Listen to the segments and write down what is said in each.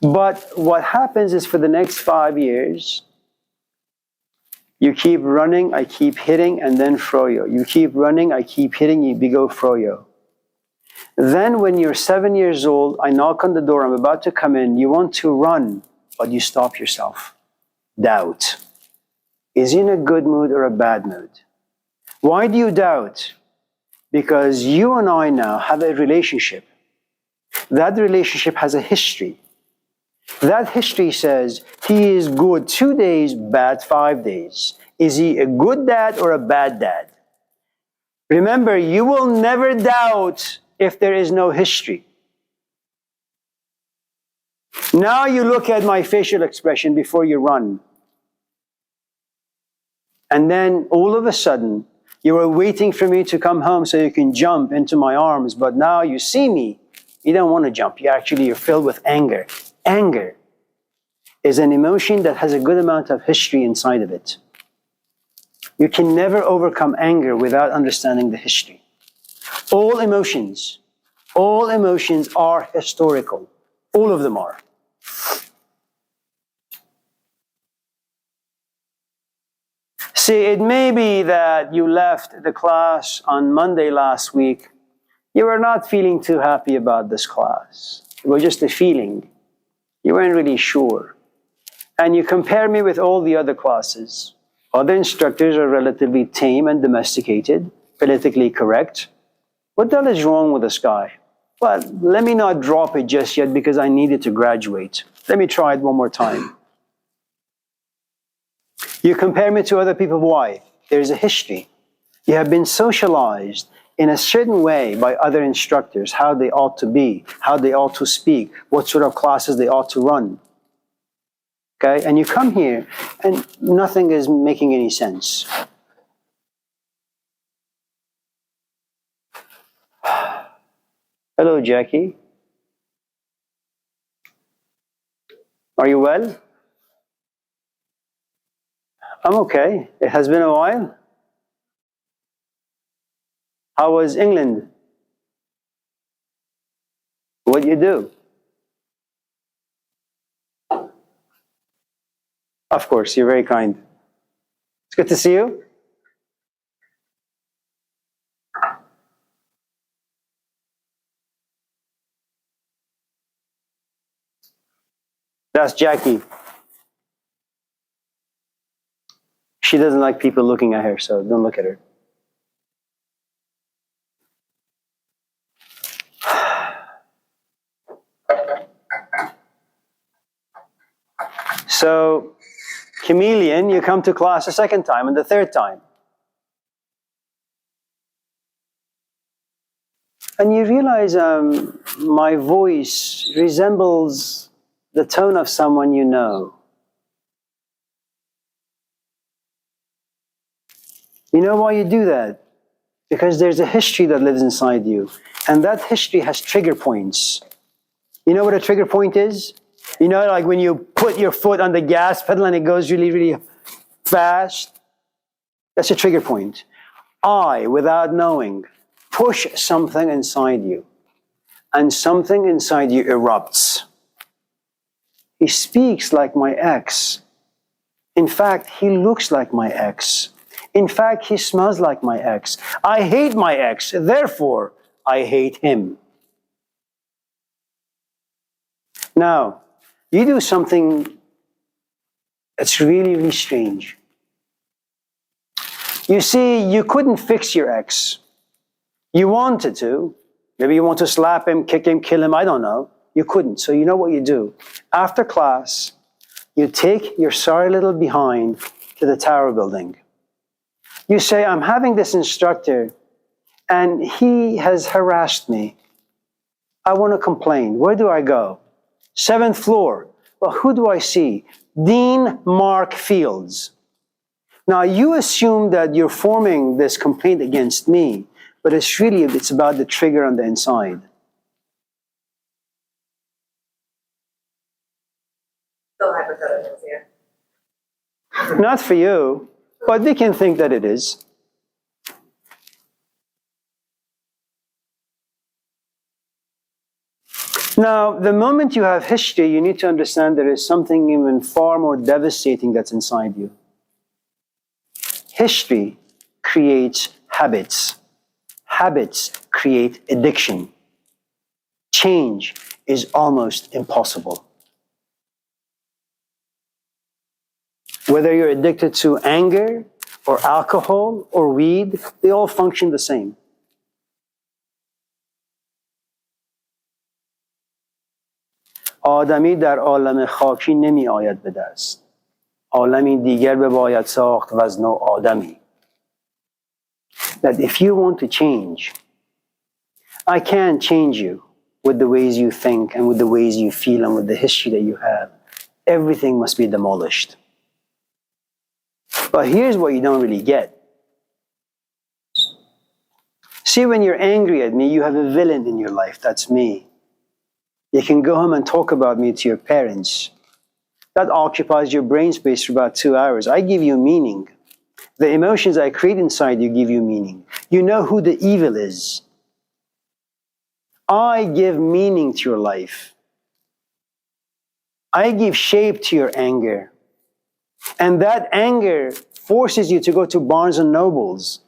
But what happens is for the next 5 years, you keep running, I keep hitting, and then froyo. You keep running, I keep hitting, you go froyo. Then when you're 7 years old, I knock on the door, I'm about to come in, you want to run, but you stop yourself. Doubt. Is he in a good mood or a bad mood? Why do you doubt? Because you and I now have a relationship. That relationship has a history. That history says he is good 2 days, bad 5 days. Is he a good dad or a bad dad? Remember, you will never doubt if there is no history. Now you look at my facial expression before you run. And then all of a sudden, you were waiting for me to come home so you can jump into my arms, but now you see me, you don't want to jump. You're filled with anger. Anger is an emotion that has a good amount of history inside of it. You can never overcome anger without understanding the history. All emotions are historical. All of them are. See, it may be that you left the class on Monday last week. You were not feeling too happy about this class. It was just a feeling. You weren't really sure. And you compare me with all the other classes. Other instructors are relatively tame and domesticated, politically correct. What the hell is wrong with this guy? Well, let me not drop it just yet because I needed to graduate. Let me try it one more time. You compare me to other people, why? There's a history. You have been socialized in a certain way by other instructors, how they ought to be, how they ought to speak, what sort of classes they ought to run. Okay? And you come here and nothing is making any sense. Hello, Jackie. Are you well? I'm okay. It has been a while. How was England? What do you do? Of course, you're very kind. It's good to see you. That's Jackie. She doesn't like people looking at her, so don't look at her. So, chameleon, you come to class a second time and the third time. And you realize my voice resembles the tone of someone you know. You know why you do that? Because there's a history that lives inside you. And that history has trigger points. You know what a trigger point is? You know, like when you put your foot on the gas pedal and it goes really, really fast? That's a trigger point. I, without knowing, push something inside you. And something inside you erupts. He speaks like my ex. In fact, he looks like my ex. In fact, he smells like my ex. I hate my ex, therefore, I hate him. Now, you do something that's really, really strange. You see, you couldn't fix your ex. You wanted to. Maybe you want to slap him, kick him, kill him, I don't know. You couldn't. So you know what you do? After class, you take your sorry little behind to the tower building. You say, I'm having this instructor and he has harassed me. I want to complain. Where do I go? 7th floor. Well, who do I see? Dean Mark Fields. Now, you assume that you're forming this complaint against me, but it's about the trigger on the inside. Still hypotheticals here. Not for you, but we can think that it is. Now, the moment you have history, you need to understand there is something even far more devastating that's inside you. History creates habits. Habits create addiction. Change is almost impossible. Whether you're addicted to anger or alcohol or weed, they all function the same. آدمی در عالم خاکی نمی آید به دست. عالمی دیگر بباید ساخت و از نو آدمی. That if you want to change, I can't change you with the ways you think and with the ways you feel and with the history that you have. Everything must be demolished. But here's what you don't really get. See, when you're angry at me, you have a villain in your life. That's me. You can go home and talk about me to your parents. That occupies your brain space for about 2 hours. I give you meaning. The emotions I create inside you give you meaning. You know who the evil is. I give meaning to your life. I give shape to your anger. And that anger forces you to go to Barnes and Nobles.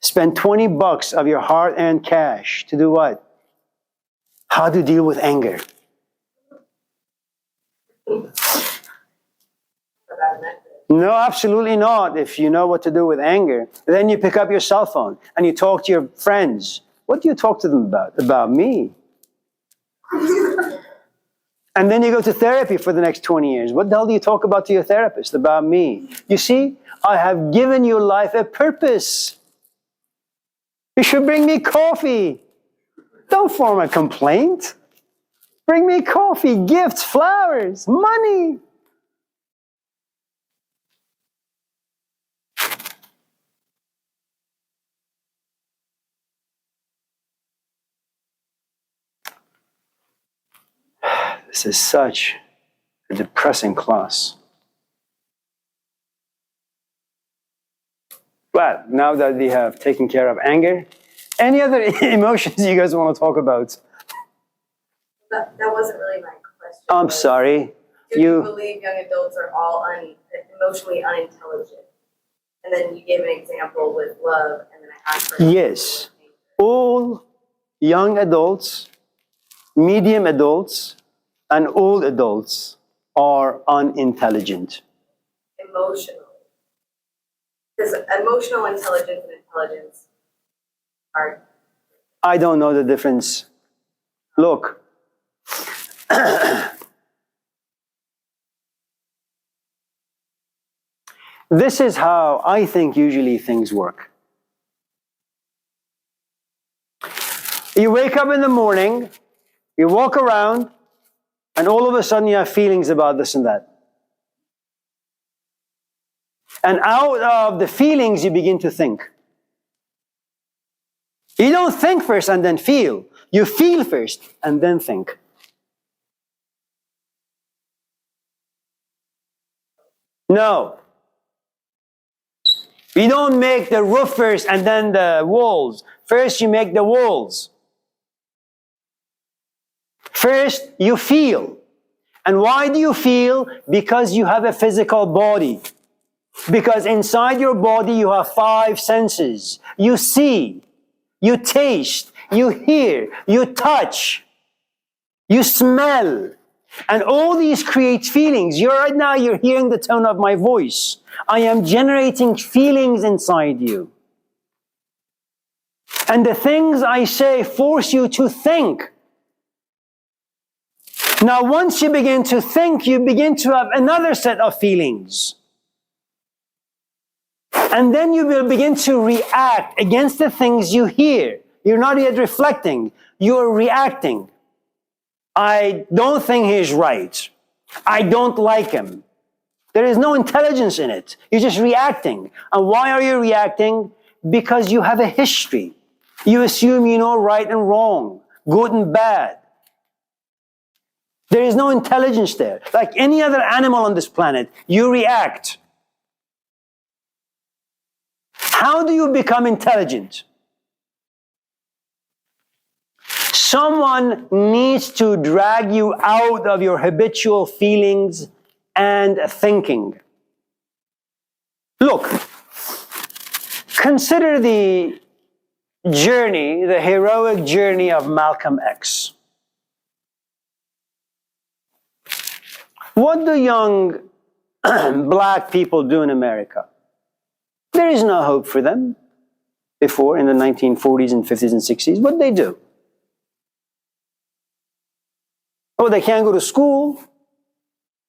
Spend $20 of your hard-earned cash to do what? How to deal with anger. No, absolutely not. If you know what to do with anger, then you pick up your cell phone and you talk to your friends. What do you talk to them about? About me. And then you go to therapy for the next 20 years. What the hell do you talk about to your therapist? About me. You see, I have given your life a purpose. You should bring me coffee. Don't form a complaint. Bring me coffee, gifts, flowers, money. This is such a depressing class. Well, now that we have taken care of anger, any other emotions you guys want to talk about? That wasn't really my question. I'm sorry. Do you believe young adults are all emotionally unintelligent? And then you gave an example with love, and then I asked for Yes. All young adults, medium adults, and old adults are unintelligent. Emotionally. Because emotional intelligence and intelligence are... I don't know the difference. Look. This is how I think usually things work. You wake up in the morning, you walk around, and all of a sudden you have feelings about this and that. And out of the feelings you begin to think. You don't think first and then feel. You feel first and then think. No. You don't make the roof first and then the walls. First you make the walls. First you feel. And why do you feel? Because you have a physical body. Because inside your body you have 5 senses. You see, you taste, you hear, you touch, you smell. And all these create feelings. Right now you're hearing the tone of my voice. I am generating feelings inside you. And the things I say force you to think. Now once you begin to think, you begin to have another set of feelings. And then you will begin to react against the things you hear. You're not yet reflecting. You're reacting. I don't think he's right. I don't like him. There is no intelligence in it. You're just reacting. And why are you reacting? Because you have a history. You assume you know right and wrong, good and bad. There is no intelligence there. Like any other animal on this planet, you react. How do you become intelligent? Someone needs to drag you out of your habitual feelings and thinking. Look, consider the journey, the heroic journey of Malcolm X. What do young black people do in America? There is no hope for them before in the 1940s and 50s and 60s. What do they do? Oh, they can't go to school.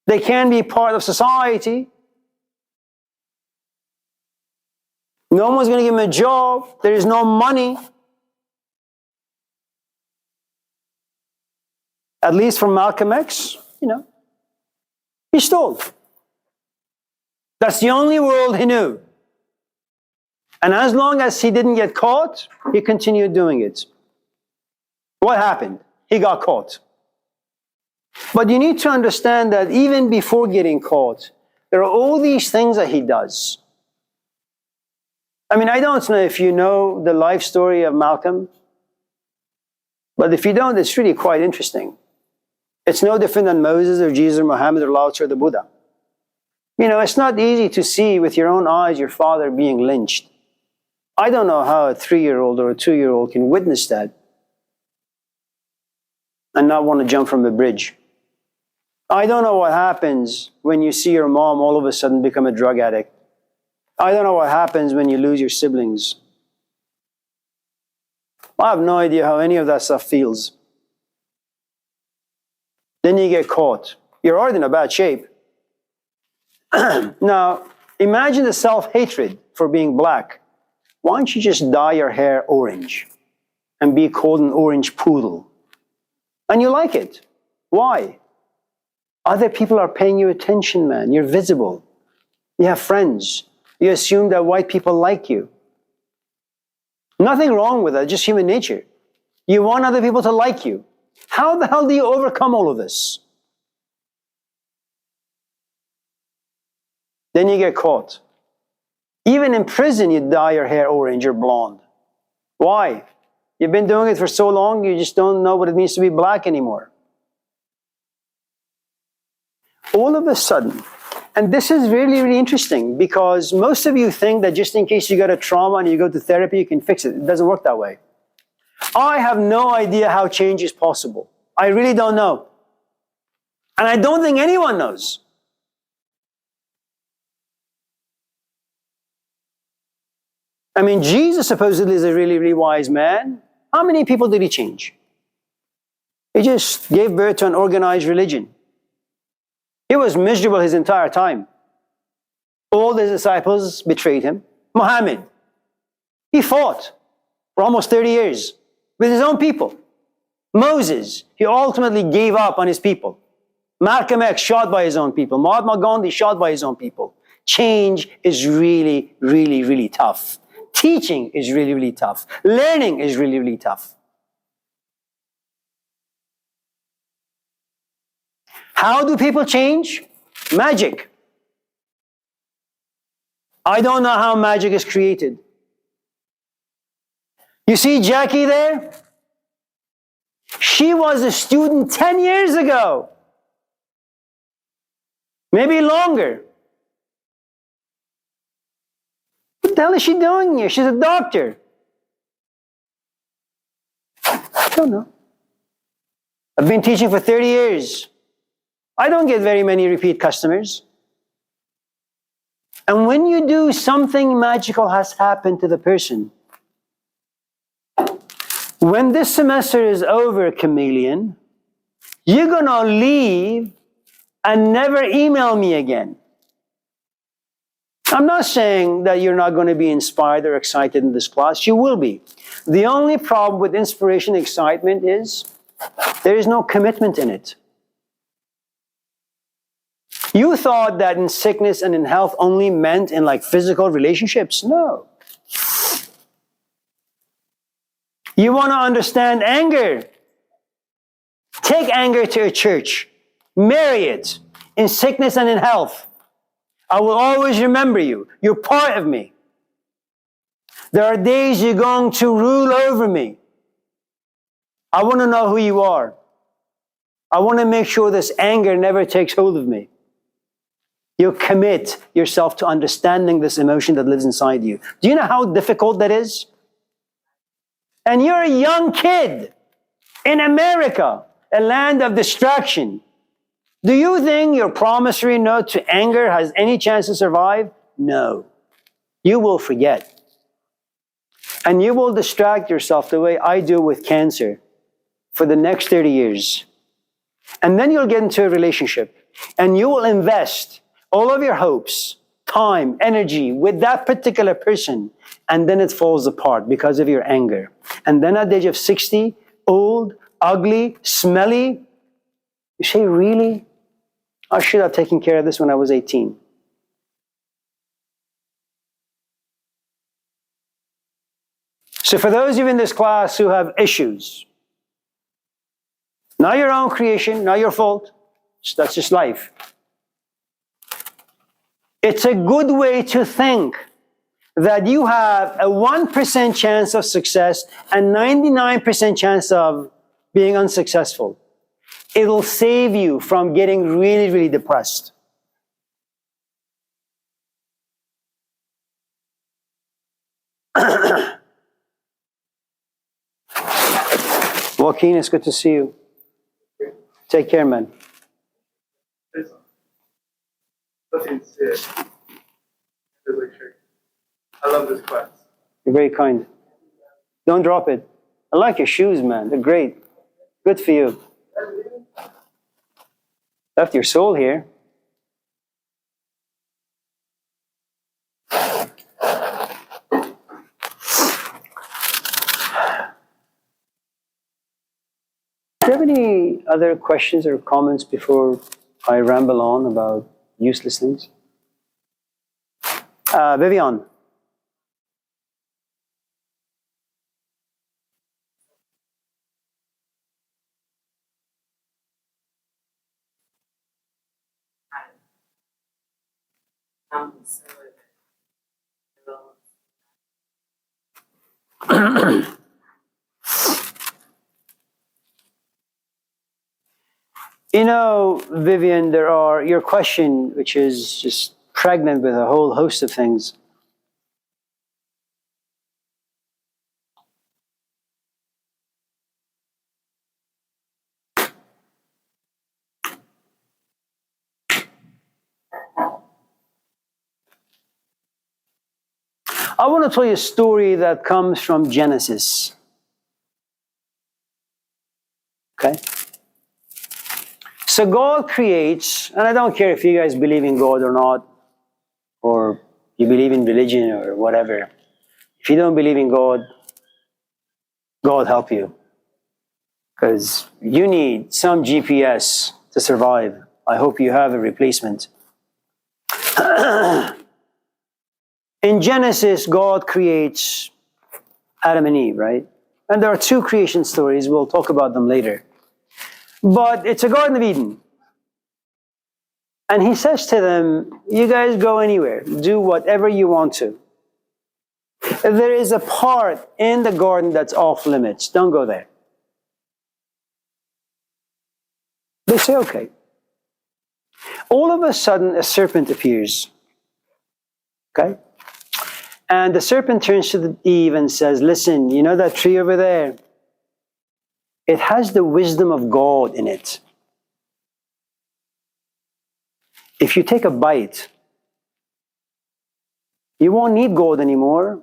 They can't be part of society. No one's going to give them a job. There is no money. At least for Malcolm X, he stole. That's the only world he knew. And as long as he didn't get caught, he continued doing it. What happened? He got caught. But you need to understand that even before getting caught, there are all these things that he does. I mean, I don't know if you know the life story of Malcolm, but if you don't, it's really quite interesting. It's no different than Moses or Jesus or Muhammad or Lao Tzu or the Buddha. It's not easy to see with your own eyes your father being lynched. I don't know how a 3-year-old or a 2-year-old can witness that and not want to jump from a bridge. I don't know what happens when you see your mom all of a sudden become a drug addict. I don't know what happens when you lose your siblings. I have no idea how any of that stuff feels. Then you get caught. You're already in a bad shape. Now, imagine the self-hatred for being black. Why don't you just dye your hair orange and be called an orange poodle? And you like it. Why? Other people are paying you attention, man. You're visible. You have friends. You assume that white people like you. Nothing wrong with that, just human nature. You want other people to like you. How the hell do you overcome all of this? Then you get caught. Even in prison, you dye your hair orange or blonde. Why? You've been doing it for so long, you just don't know what it means to be black anymore. All of a sudden, and this is really, really interesting because most of you think that just in case you got a trauma and you go to therapy, you can fix it. It doesn't work that way. I have no idea how change is possible. I really don't know. And I don't think anyone knows. I mean, Jesus supposedly is a really, really wise man. How many people did he change? He just gave birth to an organized religion. He was miserable his entire time. All his disciples betrayed him. Muhammad, he fought for almost 30 years with his own people. Moses, he ultimately gave up on his people. Malcolm X, shot by his own people. Mahatma Gandhi, shot by his own people. Change is really, really, really tough. Teaching is really, really tough. Learning is really, really tough. How do people change? Magic. I don't know how magic is created. You see Jackie there? She was a student 10 years ago. Maybe longer. What the hell is she doing here? She's a doctor. I don't know. I've been teaching for 30 years. I don't get very many repeat customers. And when you do, something magical has happened to the person. When this semester is over, chameleon, you're going to leave and never email me again. I'm not saying that you're not going to be inspired or excited in this class. You will be. The only problem with inspiration and excitement is there is no commitment in it. You thought that in sickness and in health only meant in like physical relationships. No. You want to understand anger? Take anger to a church. Marry it in sickness and in health. I will always remember you. You're part of me. There are days you're going to rule over me. I want to know who you are. I want to make sure this anger never takes hold of me. You commit yourself to understanding this emotion that lives inside you. Do you know how difficult that is? And you're a young kid in America, a land of distraction. Do you think your promissory note to anger has any chance to survive? No. You will forget. And you will distract yourself the way I do with cancer for the next 30 years. And then you'll get into a relationship and you will invest all of your hopes, time, energy with that particular person, and then it falls apart because of your anger. And then at the age of 60, old, ugly, smelly, you say, really? I should have taken care of this when I was 18. So for those of you in this class who have issues, not your own creation, not your fault, that's just life. It's a good way to think that you have a 1% chance of success and 99% chance of being unsuccessful. It'll save you from getting really, really depressed. Joaquin, it's good to see you. Take care, man. I love this class. You're very kind. Don't drop it. I like your shoes, man. They're great. Good for you. Left your soul here. Do you have any other questions or comments before I ramble on about useless things? Vivian. You know, Vivian, your question, which is just pregnant with a whole host of things. I want to tell you a story that comes from Genesis. Okay? So God creates, and I don't care if you guys believe in God or not, or you believe in religion or whatever. If you don't believe in God, God help you. Because you need some GPS to survive. I hope you have a replacement. In Genesis, God creates Adam and Eve, right? And there are two creation stories. We'll talk about them later. But it's a Garden of Eden. And he says to them, you guys go anywhere. Do whatever you want to. There is a part in the garden that's off limits. Don't go there. They say, okay. All of a sudden, a serpent appears. Okay? And the serpent turns to Eve and says, listen, you know that tree over there? It has the wisdom of God in it. If you take a bite, you won't need God anymore,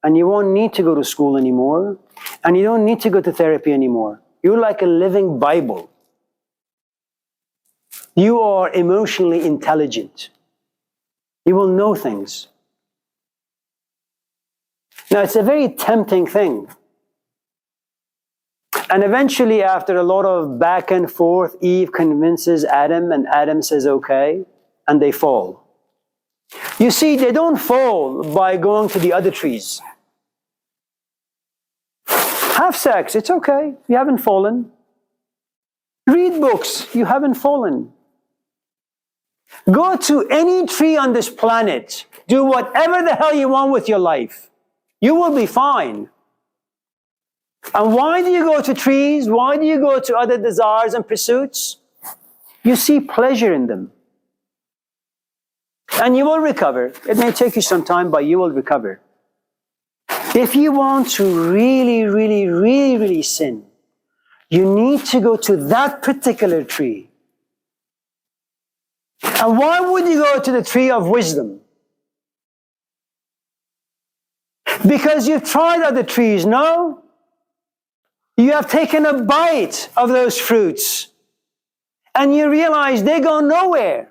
and you won't need to go to school anymore, and you don't need to go to therapy anymore. You're like a living Bible. You are emotionally intelligent. You will know things. Now, it's a very tempting thing. And eventually, after a lot of back and forth, Eve convinces Adam, and Adam says, okay, and they fall. You see, they don't fall by going to the other trees. Have sex, it's okay, you haven't fallen. Read books, you haven't fallen. Go to any tree on this planet, do whatever the hell you want with your life. You will be fine. And why do you go to trees? Why do you go to other desires and pursuits? You see pleasure in them. And you will recover. It may take you some time, but you will recover. If you want to really sin, you need to go to that particular tree. And why would you go to the tree of wisdom? Because you've tried other trees, no? You have taken a bite of those fruits, and you realize they go nowhere.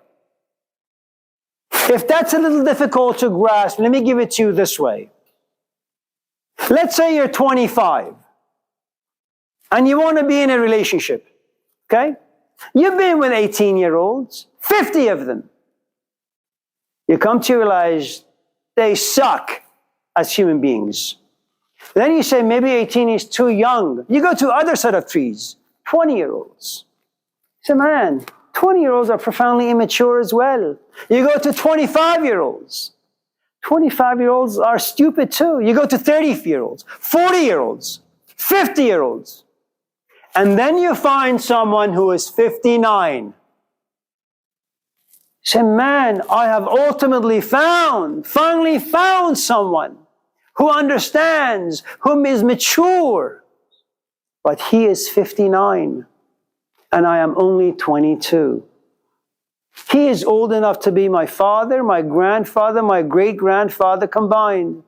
If that's a little difficult to grasp, let me give it to you this way. Let's say you're 25, and you want to be in a relationship, okay? You've been with 18-year-olds, 50 of them. You come to realize they suck as human beings. Then you say, maybe 18 is too young. You go to other set of trees, 20-year-olds. You say, man, 20-year-olds are profoundly immature as well. You go to 25-year-olds. 25-year-olds are stupid too. You go to 30-year-olds, 40-year-olds, 50-year-olds. And then you find someone who is 59. You say, man, I have ultimately finally found someone who understands, whom is mature. But he is 59, and I am only 22. He is old enough to be my father, my grandfather, my great-grandfather combined.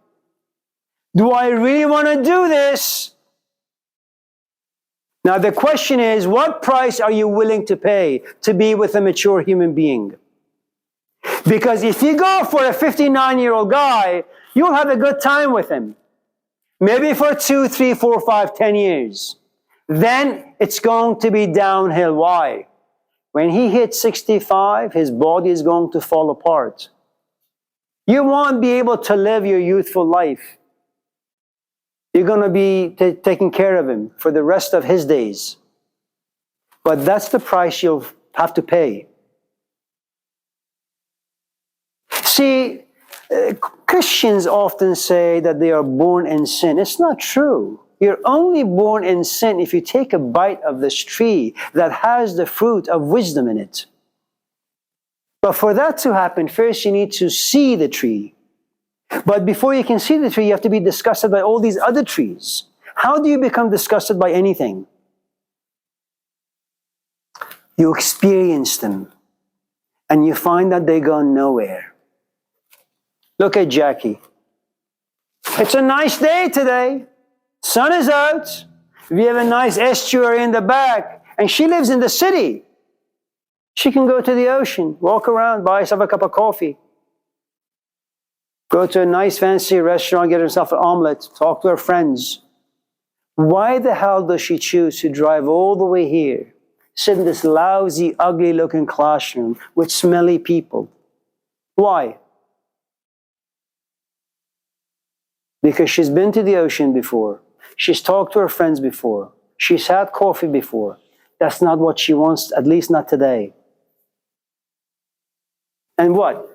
Do I really want to do this? Now the question is, what price are you willing to pay to be with a mature human being? Because if you go for a 59-year-old guy, you'll have a good time with him. Maybe for 2, 3, 4, 5, 10 years. Then it's going to be downhill. Why? When he hits 65, his body is going to fall apart. You won't be able to live your youthful life. You're going to be taking care of him for the rest of his days. But that's the price you'll have to pay. See, Christians often say that they are born in sin. It's not true. You're only born in sin if you take a bite of this tree that has the fruit of wisdom in it. But for that to happen, first you need to see the tree. But before you can see the tree, you have to be disgusted by all these other trees. How do you become disgusted by anything? You experience them, and you find that they go nowhere. Look at Jackie. It's a nice day today. Sun is out. We have a nice estuary in the back. And she lives in the city. She can go to the ocean, walk around, buy herself a cup of coffee. Go to a nice fancy restaurant, get herself an omelet, talk to her friends. Why the hell does she choose to drive all the way here, sit in this lousy, ugly-looking classroom with smelly people? Why? Because she's been to the ocean before. She's talked to her friends before. She's had coffee before. That's not what she wants, at least not today. And what?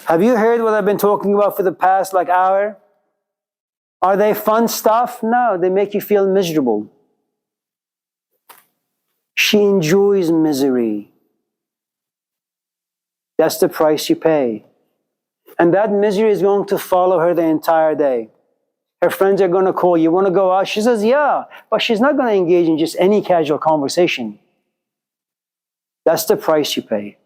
Have you heard what I've been talking about for the past hour? Are they fun stuff? No, they make you feel miserable. She enjoys misery. That's the price you pay. And that misery is going to follow her the entire day. Her friends are going to call, you want to go out? She says, yeah, but she's not going to engage in just any casual conversation. That's the price you pay.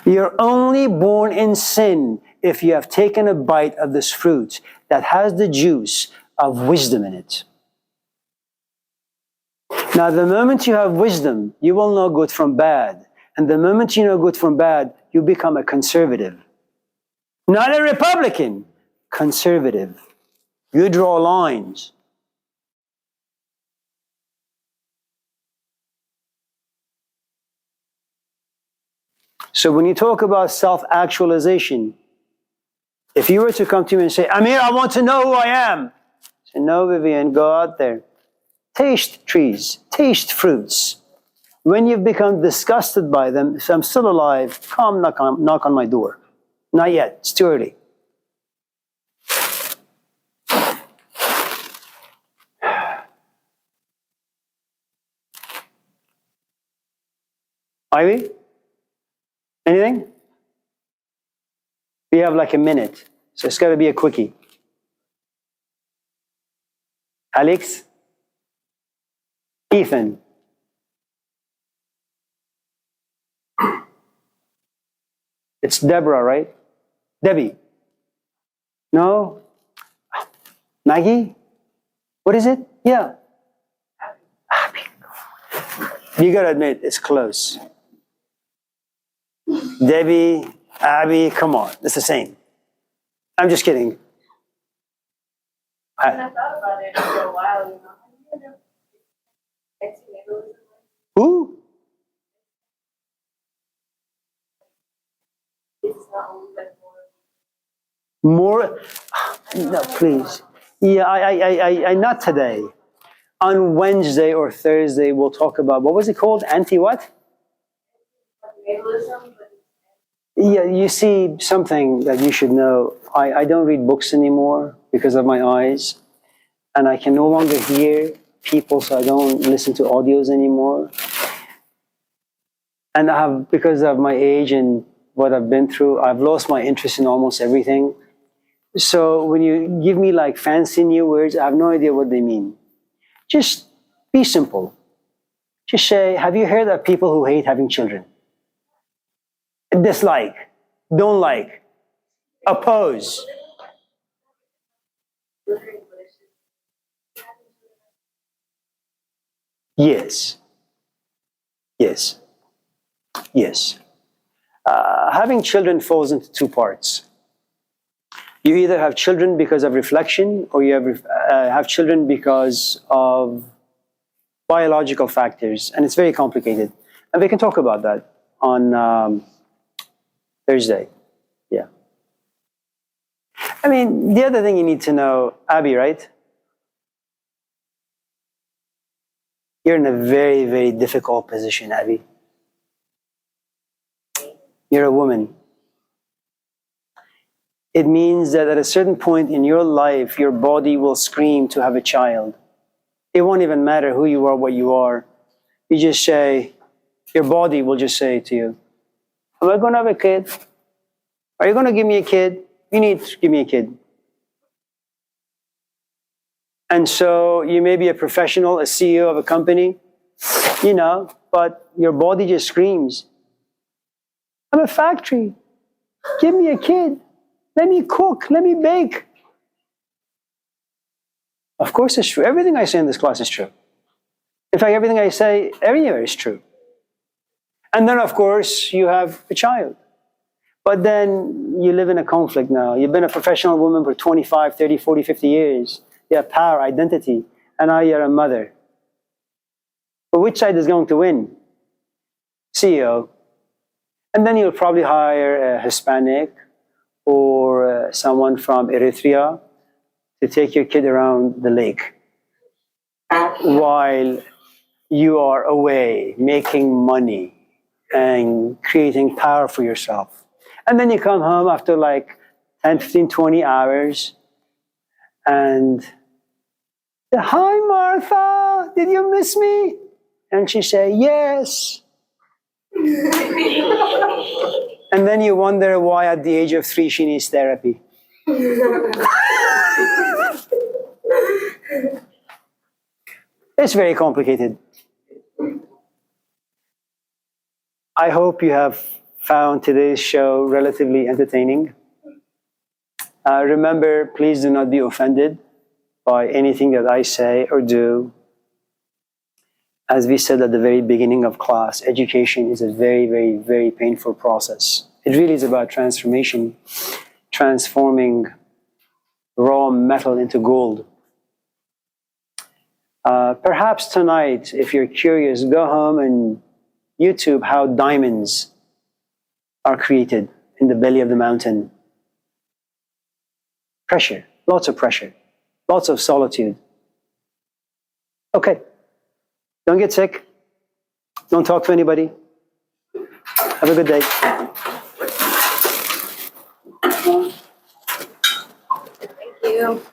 You're only born in sin if you have taken a bite of this fruit that has the juice of wisdom in it. Now, the moment you have wisdom, you will know good from bad. And the moment you know good from bad, you become a conservative. Not a Republican, conservative. You draw lines. So when you talk about self-actualization, if you were to come to me and say, Amir, I want to know who I am. I say, no, Vivian, go out there. Taste trees, taste fruits. When you've become disgusted by them, if I'm still alive, come knock on my door. Not yet, it's too early. Ivy? Anything? We have like a minute, so it's got to be a quickie. Alex? Ethan? It's Deborah, right? Debbie? No? Maggie? What is it? Yeah. Abby. You gotta admit, it's close. Debbie, Abby, come on, it's the same. I'm just kidding. And I thought about it for a while, you know. Who? It's not only like More? No, please. Yeah, I not today. On Wednesday or Thursday, we'll talk about, what was it called? Anti what? natalism, but Yeah, you see something that you should know. I don't read books anymore because of my eyes, and I can no longer hear people, so I don't listen to audios anymore. And I have, because of my age and what I've been through, I've lost my interest in almost everything. So when you give me like fancy new words, I have no idea what they mean. Just be simple. Just say, have you heard of people who hate having children? Dislike, don't like, oppose. Yes, yes, yes. Having children falls into two parts. You either have children because of reflection, or you have children because of biological factors, and it's very complicated. And we can talk about that on Thursday. Yeah. I mean, the other thing you need to know, Abby, right? You're in a very, very difficult position, Abby. You're a woman. It means that at a certain point in your life, your body will scream to have a child. It won't even matter who you are, what you are. You just say, your body will just say to you, am I going to have a kid? Are you going to give me a kid? You need to give me a kid. And so you may be a professional, a CEO of a company, you know, but your body just screams, I'm a factory. Give me a kid. Let me cook. Let me bake. Of course it's true. Everything I say in this class is true. In fact, everything I say everywhere is true. And then, of course, you have a child. But then you live in a conflict now. You've been a professional woman for 25, 30, 40, 50 years. You have power, identity, and now you're a mother. But which side is going to win? CEO. And then you'll probably hire a Hispanic or someone from Eritrea to take your kid around the lake while you are away making money and creating power for yourself. And then you come home after like 10, 15, 20 hours and, hi Martha, did you miss me? And she say, yes. And then you wonder why at the age of 3 she needs therapy. It's very complicated. I hope you have found today's show relatively entertaining. Remember, please do not be offended by anything that I say or do. As we said at the very beginning of class, education is a very, very, very painful process. It really is about transformation, transforming raw metal into gold. Perhaps tonight, if you're curious, go home and YouTube how diamonds are created in the belly of the mountain. Pressure, lots of pressure, lots of solitude. Okay, don't get sick. Don't talk to anybody. Have a good day. thank you.